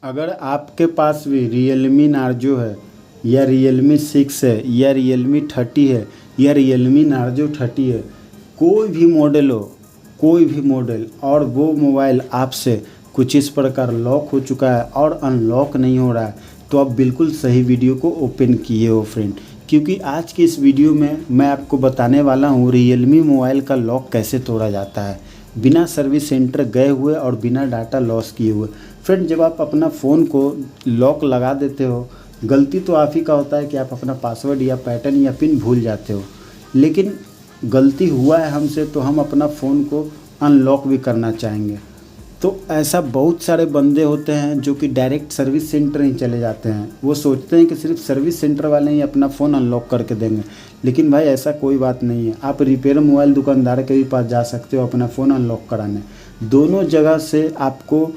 अगर आपके पास भी Realme Narzo है या Realme 6 है या Realme 30 है या Realme Narzo 30 है, कोई भी मॉडल हो, कोई भी मॉडल, और वो मोबाइल आपसे कुछ इस प्रकार लॉक हो चुका है और अनलॉक नहीं हो रहा है, तो आप बिल्कुल सही वीडियो को ओपन किए हो फ्रेंड। क्योंकि आज की इस वीडियो में मैं आपको बताने वाला हूँ Realme मोबाइल का लॉक कैसे तोड़ा जाता है बिना सर्विस सेंटर गए हुए और बिना डाटा लॉस किए हुए। फ्रेंड, जब आप अपना फ़ोन को लॉक लगा देते हो, गलती तो आप ही का होता है कि आप अपना पासवर्ड या पैटर्न या पिन भूल जाते हो, लेकिन गलती हुआ है हमसे तो हम अपना फ़ोन को अनलॉक भी करना चाहेंगे। तो ऐसा बहुत सारे बंदे होते हैं जो कि डायरेक्ट सर्विस सेंटर ही चले जाते हैं। वो सोचते हैं कि सिर्फ सर्विस सेंटर वाले ही अपना फ़ोन अनलॉक करके देंगे, लेकिन भाई ऐसा कोई बात नहीं है। आप रिपेयर मोबाइल दुकानदार के भी पास जा सकते हो अपना फ़ोन अनलॉक कराने। दोनों जगह से आपको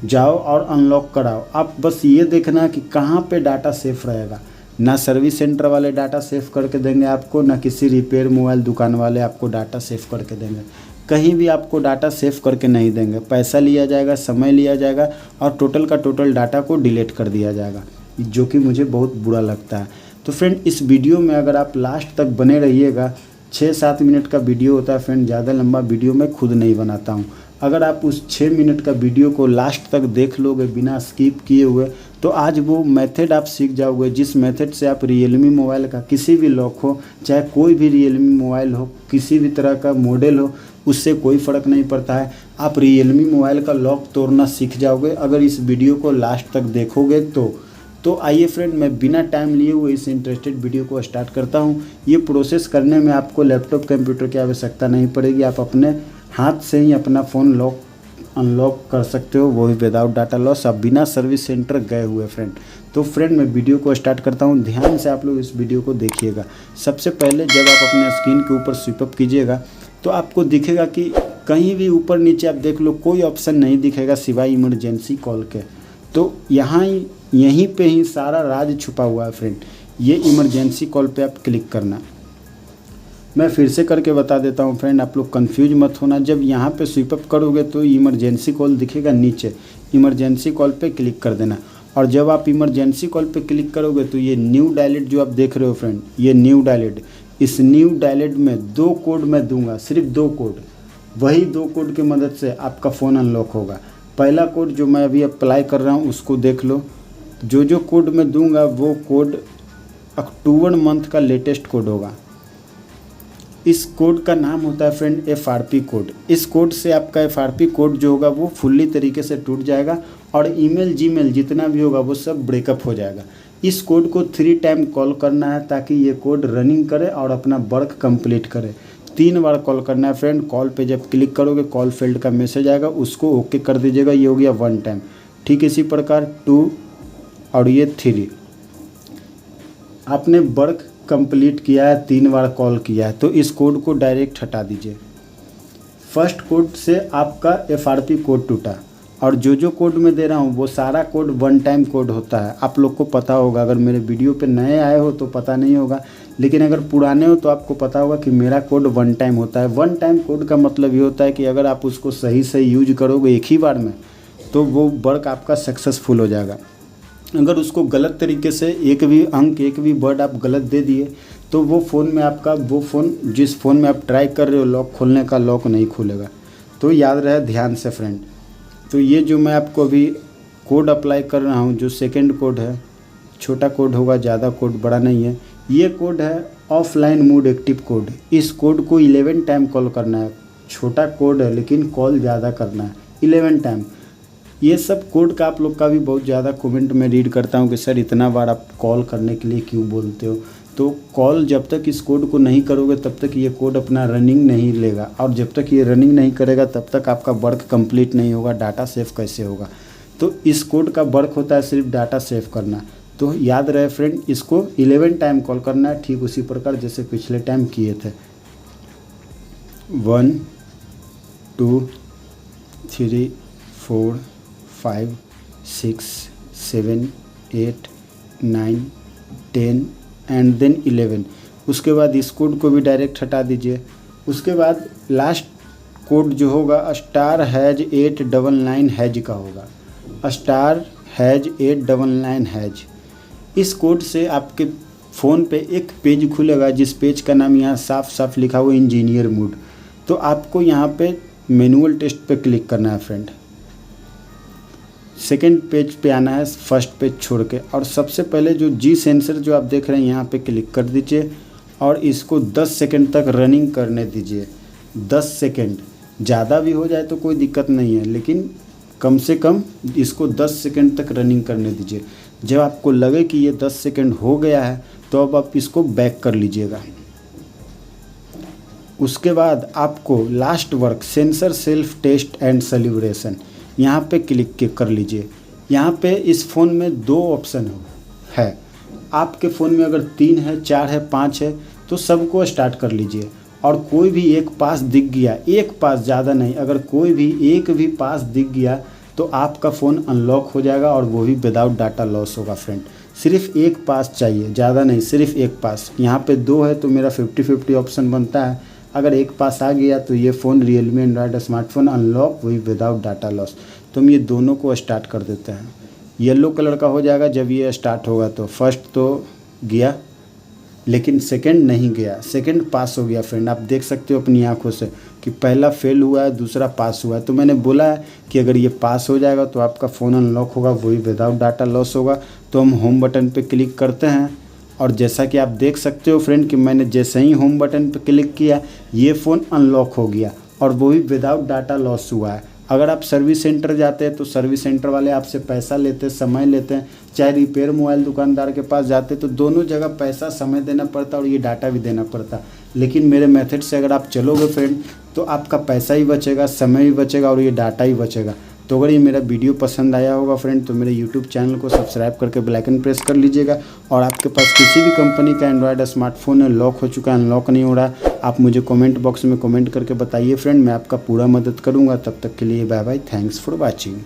जाओ और अनलॉक कराओ। आप बस ये देखना कि कहाँ पे डाटा सेफ़ रहेगा। ना सर्विस सेंटर वाले डाटा सेव करके देंगे आपको, ना किसी रिपेयर मोबाइल दुकान वाले आपको डाटा सेव करके देंगे। कहीं भी आपको डाटा सेव करके नहीं देंगे। पैसा लिया जाएगा, समय लिया जाएगा और टोटल का टोटल डाटा को डिलीट कर दिया जाएगा, जो कि मुझे बहुत बुरा लगता है। तो फ्रेंड, इस वीडियो में अगर आप लास्ट तक बने रहिएगा, 6-7 मिनट का वीडियो होता है फ्रेंड, ज़्यादा लंबा वीडियो मैं खुद नहीं बनाता हूँ। अगर आप उस 6 मिनट का वीडियो को लास्ट तक देख लोगे बिना स्किप किए हुए, तो आज वो मेथड आप सीख जाओगे जिस मेथड से आप Realme मोबाइल का किसी भी लॉक हो, चाहे कोई भी Realme मोबाइल हो, किसी भी तरह का मॉडल हो, उससे कोई फ़र्क नहीं पड़ता है। आप Realme मोबाइल का लॉक तोड़ना सीख जाओगे अगर इस वीडियो को लास्ट तक देखोगे तो आइए फ्रेंड, मैं बिना टाइम लिए हुए इस इंटरेस्टेड वीडियो को स्टार्ट करता हूँ। ये प्रोसेस करने में आपको लैपटॉप कंप्यूटर की आवश्यकता नहीं पड़ेगी। आप अपने हाथ से ही अपना फ़ोन लॉक अनलॉक कर सकते हो, वो भी विदाउट डाटा लॉस, आप बिना सर्विस सेंटर गए हुए फ्रेंड। तो फ्रेंड, मैं वीडियो को स्टार्ट करता हूँ। ध्यान से आप लोग इस वीडियो को देखिएगा। सबसे पहले जब आप अपने स्क्रीन के ऊपर स्विप अप कीजिएगा तो आपको दिखेगा कि कहीं भी ऊपर नीचे आप देख लो, कोई ऑप्शन नहीं दिखेगा सिवाय इमरजेंसी कॉल के। तो यहीं पे ही सारा राज छुपा हुआ है फ्रेंड। ये इमरजेंसी कॉल पे आप क्लिक करना। मैं फिर से करके बता देता हूँ फ्रेंड, आप लोग कंफ्यूज मत होना। जब यहाँ पे स्विप अप करोगे तो इमरजेंसी कॉल दिखेगा नीचे, इमरजेंसी कॉल पे क्लिक कर देना। और जब आप इमरजेंसी कॉल पे क्लिक करोगे तो ये न्यू डायलेट जो आप देख रहे हो फ्रेंड, ये न्यू डायलेट, इस न्यू डायलेट में 2 कोड मैं दूंगा, सिर्फ 2 कोड। वही 2 कोड की मदद से आपका फ़ोन अनलॉक होगा। पहला कोड जो मैं अभी अप्लाई कर रहा हूँ उसको देख लो। जो कोड मैं दूंगा वो कोड अक्टूबर मंथ का लेटेस्ट कोड होगा। इस कोड का नाम होता है फ्रेंड FRP कोड। इस कोड से आपका FRP कोड जो होगा वो फुल्ली तरीके से टूट जाएगा और ईमेल जीमेल जितना भी होगा वो सब ब्रेकअप हो जाएगा। इस कोड को 3 टाइम कॉल करना है ताकि ये कोड रनिंग करे और अपना वर्क कंप्लीट करे। 3 बार कॉल करना है फ्रेंड। कॉल पे जब क्लिक करोगे कॉल फेल्ड का मैसेज आएगा, उसको ओके कर दीजिएगा। ये हो गया 1 टाइम। ठीक इसी प्रकार 2 और ये 3। आपने वर्क कंप्लीट किया है, 3 बार कॉल किया है, तो इस कोड को डायरेक्ट हटा दीजिए। फर्स्ट कोड से आपका FRP कोड टूटा और जो कोड मैं दे रहा हूँ वो सारा कोड 1 टाइम कोड होता है। आप लोग को पता होगा, अगर मेरे वीडियो पे नए आए हो तो पता नहीं होगा, लेकिन अगर पुराने हो तो आपको पता होगा कि मेरा कोड 1 टाइम होता है। 1 टाइम कोड का मतलब ये होता है कि अगर आप उसको सही से यूज करोगे एक ही बार में तो वो वर्क आपका सक्सेसफुल हो जाएगा। अगर उसको गलत तरीके से एक भी अंक, एक भी वर्ड आप गलत दे दिए तो वो फ़ोन में आपका, वो फ़ोन जिस फ़ोन में आप ट्राई कर रहे हो लॉक खोलने का, लॉक नहीं खुलेगा। तो याद रहे ध्यान से फ्रेंड। तो ये जो मैं आपको अभी कोड अप्लाई कर रहा हूँ, जो सेकंड कोड है, छोटा कोड होगा, ज़्यादा कोड बड़ा नहीं है। ये कोड है ऑफलाइन मोड एक्टिव कोड। इस कोड को 11 टाइम कॉल करना है। छोटा कोड है लेकिन कॉल ज़्यादा करना है, 11 टाइम। ये सब कोड का आप लोग का भी बहुत ज़्यादा कमेंट में रीड करता हूँ कि सर इतना बार आप कॉल करने के लिए क्यों बोलते हो। तो कॉल जब तक इस कोड को नहीं करोगे तब तक ये कोड अपना रनिंग नहीं लेगा, और जब तक ये रनिंग नहीं करेगा तब तक आपका वर्क कंप्लीट नहीं होगा। डाटा सेव कैसे होगा? तो इस कोड का वर्क होता है सिर्फ डाटा सेव करना। तो याद रहे फ्रेंड, इसको 11 टाइम कॉल करना है, ठीक उसी प्रकार जैसे पिछले टाइम किए थे। 1 2 3 4 5 6 7 8 9 10 एंड देन 11। उसके बाद इस कोड को भी डायरेक्ट हटा दीजिए। उसके बाद लास्ट कोड जो होगा *#899# का होगा। #899#। इस कोड से आपके फ़ोन पे एक पेज खुलेगा, जिस पेज का नाम यहाँ साफ साफ लिखा हुआ इंजीनियर मोड। तो आपको यहाँ पे मैनुअल टेस्ट पे क्लिक करना है फ्रेंड। सेकंड पेज पे आना है फर्स्ट पेज छोड़ के, और सबसे पहले जो जी सेंसर जो आप देख रहे हैं यहाँ पे क्लिक कर दीजिए और इसको 10 सेकंड तक रनिंग करने दीजिए। 10 सेकंड, ज़्यादा भी हो जाए तो कोई दिक्कत नहीं है, लेकिन कम से कम इसको 10 सेकंड तक रनिंग करने दीजिए। जब आपको लगे कि ये 10 सेकंड हो गया है तो अब आप इसको बैक कर लीजिएगा। उसके बाद आपको last work sensor self test and celebration यहाँ पे क्लिक कर लीजिए। यहाँ पे इस फ़ोन में 2 ऑप्शन है। आपके फ़ोन में अगर 3 है, 4 है, 5 है तो सबको स्टार्ट कर लीजिए, और कोई भी एक पास दिख गया, एक पास, ज़्यादा नहीं, अगर कोई भी एक भी पास दिख गया तो आपका फ़ोन अनलॉक हो जाएगा, और वो भी विदाउट डाटा लॉस होगा फ्रेंड। सिर्फ एक पास चाहिए, ज़्यादा नहीं, सिर्फ एक पास। यहाँ पे 2 है तो मेरा 50-50 ऑप्शन बनता है। अगर एक पास आ गया तो ये phone Realme Android smartphone unlock, वही विदाउट डाटा लॉस। तो हम ये दोनों को स्टार्ट कर देते हैं। येलो कलर का हो जाएगा जब ये स्टार्ट होगा। तो फर्स्ट तो गया, लेकिन सेकंड नहीं गया, सेकंड पास हो गया फ्रेंड। आप देख सकते हो अपनी आंखों से कि पहला फेल हुआ है, दूसरा पास हुआ है। तो मैंने बोला है कि अगर ये पास हो जाएगा तो आपका फ़ोन अनलॉक होगा, वही विदाउट डाटा लॉस होगा। तो हम होम बटन पे क्लिक करते हैं, और जैसा कि आप देख सकते हो फ्रेंड कि मैंने जैसे ही होम बटन पे क्लिक किया ये फ़ोन अनलॉक हो गया, और वो भी विदाउट डाटा लॉस हुआ है। अगर आप सर्विस सेंटर जाते हैं तो सर्विस सेंटर वाले आपसे पैसा लेते हैं, समय लेते हैं। चाहे रिपेयर मोबाइल दुकानदार के पास जाते तो दोनों जगह पैसा, समय देना पड़ता और ये डाटा भी देना पड़ता। लेकिन मेरे मेथड से अगर आप चलोगे फ्रेंड तो आपका पैसा ही बचेगा, समय भी बचेगा और ये डाटा ही बचेगा। तो अगर ये मेरा वीडियो पसंद आया होगा फ्रेंड तो मेरे यूट्यूब चैनल को सब्सक्राइब करके बेल आइकन प्रेस कर लीजिएगा। और आपके पास किसी भी कंपनी का एंड्रॉयड स्मार्टफोन है, लॉक हो चुका है, अनलॉक नहीं हो रहा, आप मुझे कमेंट बॉक्स में कमेंट करके बताइए फ्रेंड, मैं आपका पूरा मदद करूँगा। तब तक के लिए bye bye, thanks for watching.